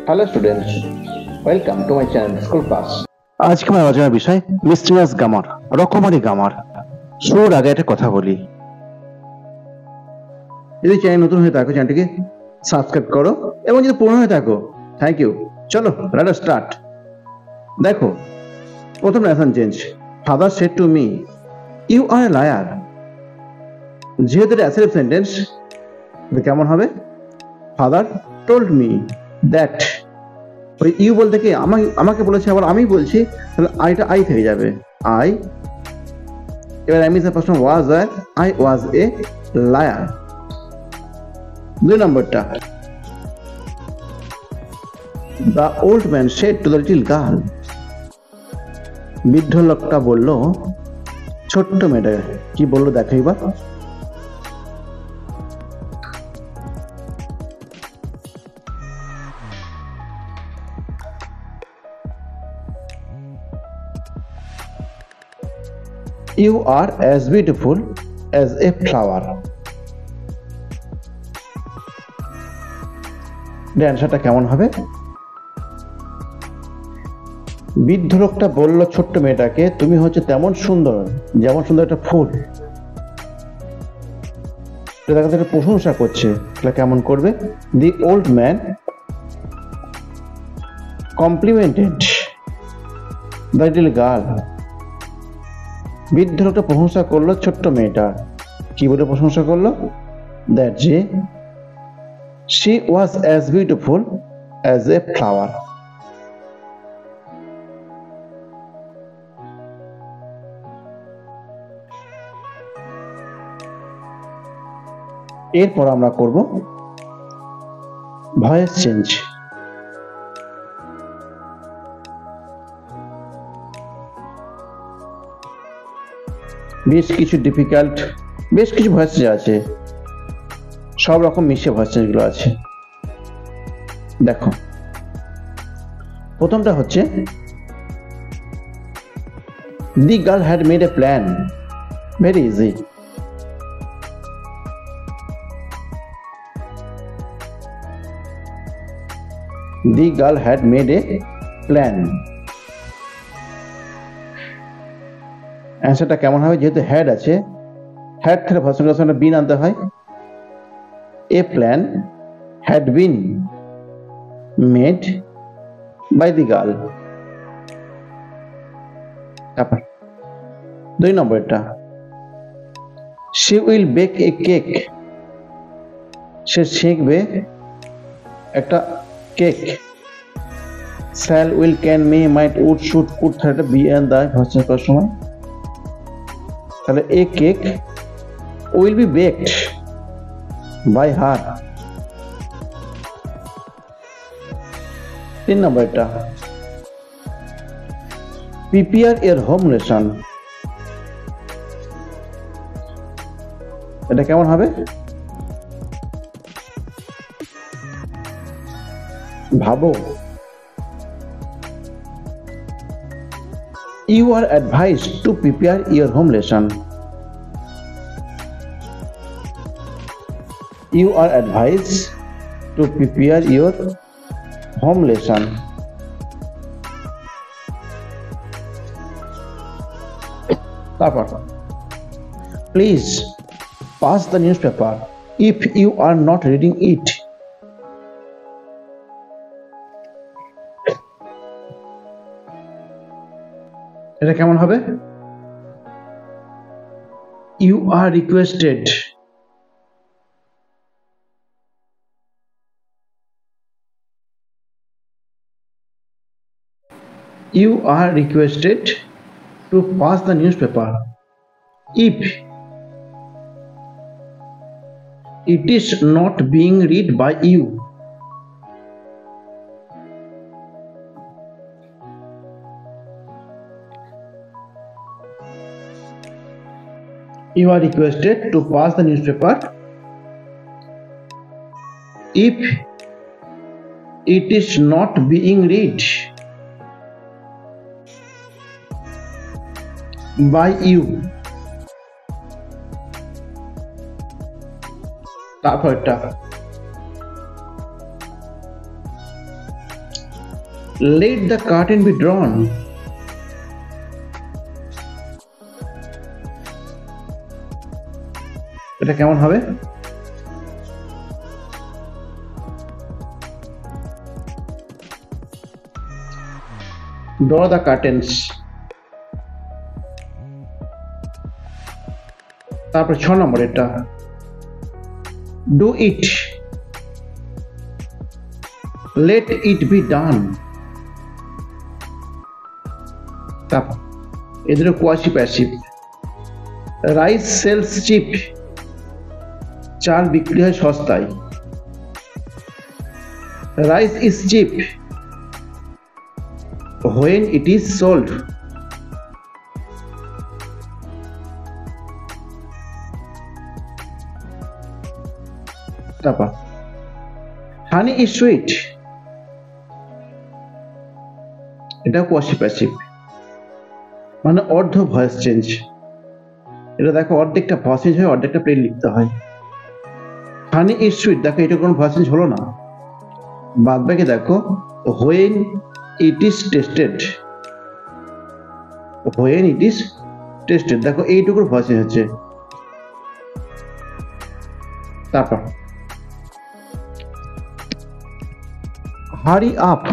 Hello students, welcome to my channel School Class. আজকে আমার আলোচনার বিষয় মিস্টিরিয়াস গ্রামার, রকমারি গ্রামার। শুরুর আগে একটা কথা বলি, যদি চ্যানেল নতুন হয়ে থাকো চ্যানেলটিকে সাবস্ক্রাইব করো এবং যদি পুরনো হয়ে থাকো থ্যাংক ইউ। চলো লেট আস স্টার্ট। দেখো, প্রথম lesson change. Father said to me you are a liar. যেহেতু এটা অ্যাসার্টিভ সেন্টেন্স, কেমন হবে? Father told me that. ওই ইউ বলতে কি আমাকে বলেছে, আবার আমি বলছি, তাহলে আইটা আই থেকে যাবে। আই, এবার আমি প্রশ্ন was I was a liar. দুই নম্বরটা, the old man said to the little girl. বৃদ্ধ লোকটা বলল ছোট্ট মেয়েটাকে। কি বললো দেখো এবার। You are as beautiful as a flower. এর অ্যান্সারটা কেমন হবে? বৃদ্ধ লোকটা বলল ছোট্ট মেয়েটাকে, তুমি হচ্ছে তেমন সুন্দর যেমন সুন্দর একটা ফুল। তাকে তাকে প্রশংসা করছে, তাহলে কেমন করবে? The old man complimented the little girl. বৃদ্ধ লোকটা প্রশংসা করলো ছোট্ট মেয়েটা। কি বলে প্রশংসা করলো? দ্যাট যে she was as beautiful as a flower. এরপর আমরা করব ভয়েস চেঞ্জ। বেশ কিছু ভয়েস চেঞ্জ আছে, সব রকম মিশে ভয়েস চেঞ্জ গুলো আছে। দেখো, প্রথমটা হচ্ছে the girl had made a plan. Very easy. The girl had made a plan. অ্যান্সারটা কেমন হবে? যেহেতু হ্যাড আছে, হ্যাড থেকে ভার্সনটা বিন আনতে হয়। A plan had been made by the girl. তারপর দুই নম্বরটা, she will bake a cake. সে শিখবে একটা cake. Shall, will, can, may, might, would, should, could থাকলে বি এন্ড দা ভার্সন করার সময়। তাহলে a cake will be baked by her. তিন নম্বরটা, প্রিপেয়ার এর হোম লেসন। এটা কেমন হবে? ভাবো। You are advised to prepare your home lesson. You are advised to prepare your home lesson. তারপর, please pass the newspaper if you are not reading it. এটা কেমন হবে? You are requested to pass the newspaper if it is not being read by you. You are requested to pass the newspaper if it is not being read by you. তারপরটা let the curtain be drawn. এটা কেমন হবে? Draw the curtains. তারপর 6 নম্বর এটা do it, let it be done. তারপর এদের quasi passive rice sells cheap, চাল বিক্রি হয় সস্তায়। Rice is cheap when it is sold. তারপর হানি ইজ সুইট, এটা কোয়াসি প্যাসিভ মানে অর্ধ ভয়েস চেঞ্জ। এটা দেখো অর্ধেকটা ভয়েস চেঞ্জ হয়, অর্ধেকটা প্লেন লিখতে হয়। হানি ইজ সুইট দেখো এটা কোনো ভয়েস চেঞ্জ হলো না। বাদ বাকি দেখো when it is tested, when it is tested দেখো এইটুকুর ভয়েস চেঞ্জ হচ্ছে। তারপর hurry up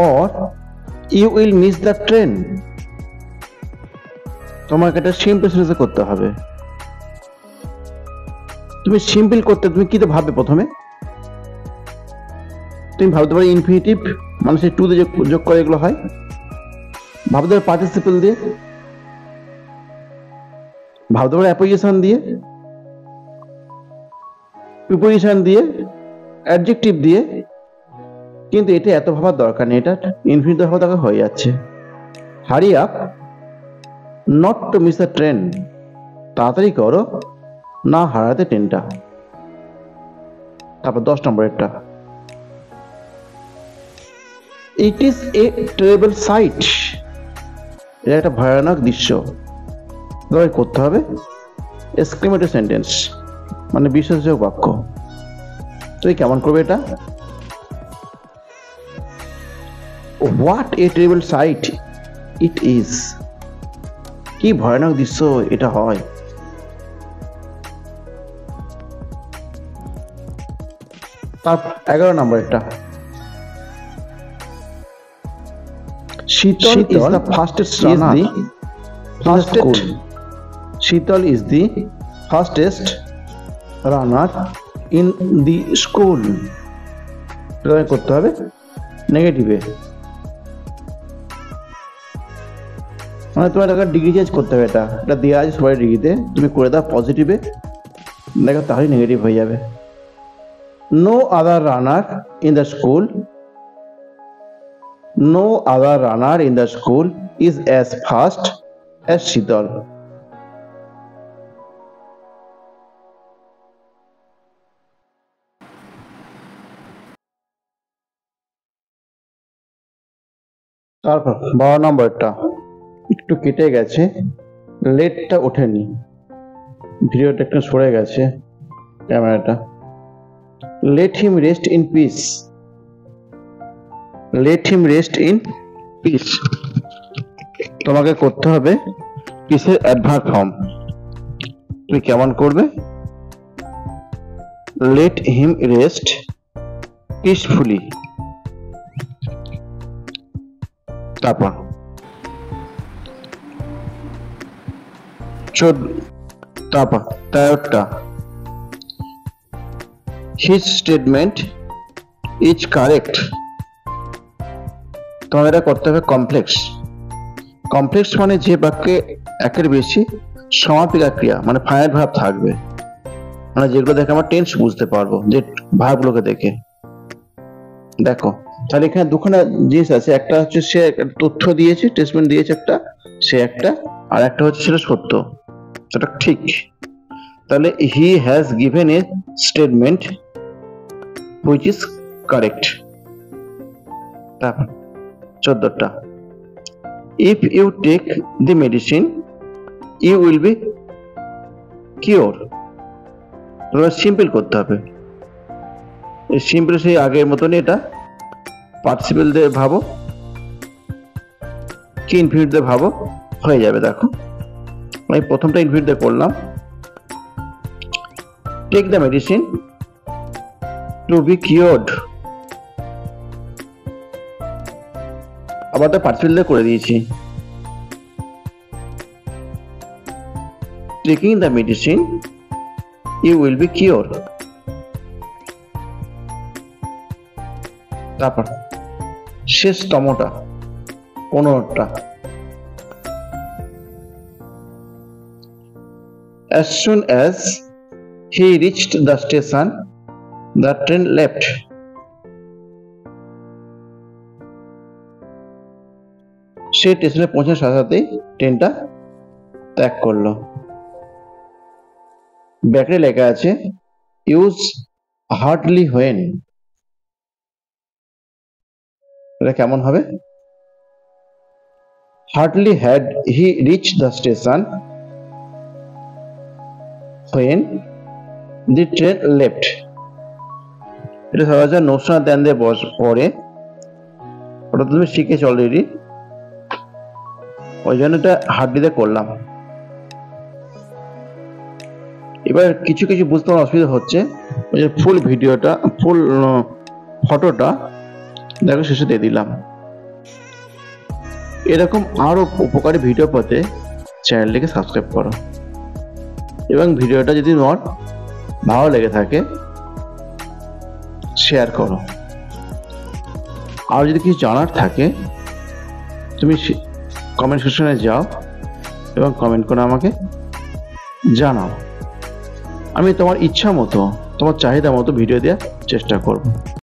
or you will miss the train। তোমাকে এটা সিম্পল সেন্সে করতে হবে। তুমি সিম্পল করতে তুমি কি তো ভাববে প্রথমে? তুমি ভাবতে পারো ইনফিনিটিভ মানুষের টু দিয়ে যোগ করে এগুলো হয়, ভাবতে পারো পার্টিসিপল দিয়ে, ভাবতে পারো অ্যাপোজিশন দিয়ে, প্রিপোজিশন দিয়ে, অ্যাডজেক্টিভ দিয়ে, কিন্তু এটা এত ভাবার দরকার নেই, এটা ইনফিনিটিভ ভাবা দরকার হয়ে যাচ্ছে। Hurry up not to miss the train, তাড়াতাড়ি করো না হারাতে ট্রেনটা। তারপর 10 নম্বর একটা it is a terrible sight, এটা একটা ভয়ানক দৃশ্য। করতে হবে এক্সক্লেমেটরি সেন্টেন্স মানে বিশ্বাসযোগ্য বাক্য। তুই কেমন করবে এটা? What a terrible sight it is, কি ভয়ানক দৃশ্য এটা হয়। তার 11 নম্বর একটা শীতল is the fastest runner in the school. শীতল is the fastest runner in the school। এটা করতে হবে নেগেটিভে, মানে তোমার একটা ডিগ্রি চেঞ্জ করতে হবে। এটা দেওয়া আছে সবাই ডিগ্রিতে, তুমি করে দাও পজিটিভে, দেখো তাহলে নেগেটিভ হয়ে যাবে। No other runner in the school, no other runner in the school is as fast as Sheetal. তারপর 12 নম্বরটা একটু কেটে গেছে, লেটটা ওঠেনি, ভিডিওটা একটু সরে গেছে ক্যামেরাটা। Let him rest in peace, let him rest in peace, তোমাকে করতে হবে পিসের অ্যাডভার্ব ফর্ম। তুমি কেমন করবে? Let him rest peacefully. তারপর 13টা his statement is correct, তোমাদের এটা করতে হবে কমপ্লেক্স। কমপ্লেক্স মানে যে বাক্যে একের বেশি সমাপিকা ক্রিয়া মানে ফাইনাইট ভার্ব থাকবে, মানে যেগুলো দেখে আমরা টেন্স বুঝতে পারবো যে ভার্বগুলোকে দেখে। দেখো তাহলে এখানে দুখানা জিনিস আছে, একটা হচ্ছে সে তথ্য দিয়েছে, স্টেটমেন্ট দিয়েছে একটা, সে একটা, আর একটা হচ্ছে সেটা সত্য, সেটা ঠিক। তাহলে he has given a statement which is correct. তারপর 14টা if you take the medicine you will be cure. তোমার সিম্পল করতে হবে, সিম্পল সেই আগের মতনই এটা পার্টিসিপেল দিয়ে ভাবো কি ইনফিনিট দিয়ে ভাবো, হয়ে যাবে। দেখো আমি প্রথমটা ইনফিনিট দিয়ে করলাম, take the medicine to be cured, আবার তো পার্টিসিপেল দিয়ে করে দিয়েছি, taking the medicine you will be cure. তারপর শেষ টমোটা 15টা, as soon as he reached the station the train left, সে স্টেশনে পৌঁছার সাথে সাথেই ট্রেনটা ত্যাগ করলো। ব্যাকে লেখা আছে ইউজ হার্ডলি হোয়েন, এটা কেমন হবে? Hardly had he reach the station when the train left. এটা সহজে নোশন দেন দিয়ে পড়ে, ওটা তুমি শিখেছো অলরেডি, ওই জন্য এটা হার্ডলিতে করলাম। এবার কিছু কিছু বুঝতে আমার অসুবিধা হচ্ছে, ওই যে ফুল ভিডিওটা, ফুল ফটোটা দেখো শেষে দিয়ে দিলাম। এরকম আরো উপকারী ভিডিও পেতে চ্যানেলটিকে সাবস্ক্রাইব করো, এবং ভিডিওটা যদি তোমার ভালো লেগে থাকে শেয়ার করো। আর যদি কিছু জানার থাকে তুমি কমেন্ট সেকশনে যাও এবং কমেন্ট করে আমাকে জানাও, আমি তোমার ইচ্ছা মতো, তোমার চাহিদা মতো ভিডিও দেওয়ার চেষ্টা করব।